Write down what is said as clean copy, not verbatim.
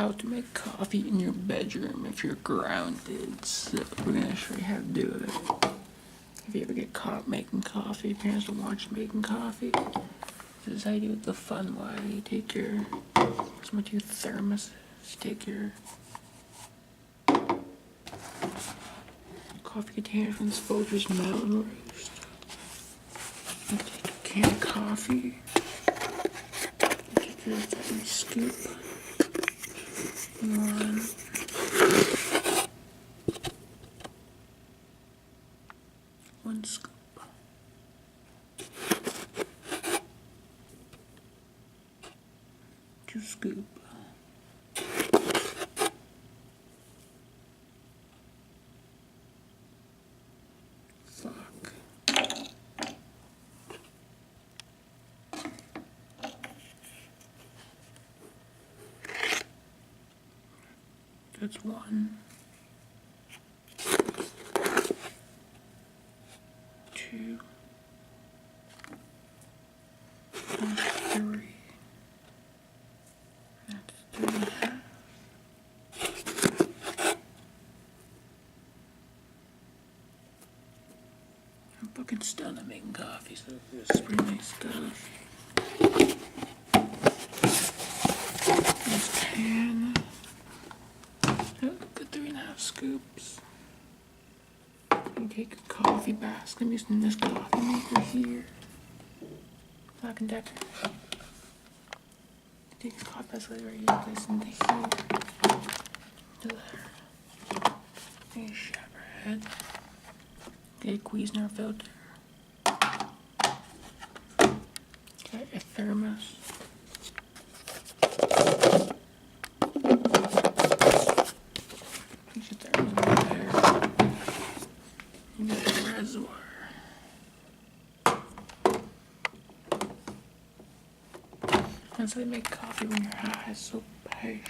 how to make coffee in your bedroom if you're grounded. So we're gonna show you how to do it. If you ever get caught making coffee, parents don't want you making coffee. This is how you do it the fun way. You take your, some of your thermoses, take your coffee container from this folgers mountain roast. You take a can of coffee. You take your second scoop. One scoop. Two scoop. Fuck. That's one. Two. That's three. That's 3.5. I'm fucking stunned at making coffee, so this is pretty nice stuff. This can. Good 3.5 scoops. You take a coffee basket. I'm using this coffee maker here. Black & Decker. Take a coffee basket right here, place it into here. To there. Take a shower head. Get a Cuisinart filter. Got a thermos. Put your thermos over there. You got a reservoir. That's how you make coffee when you're high, so patient.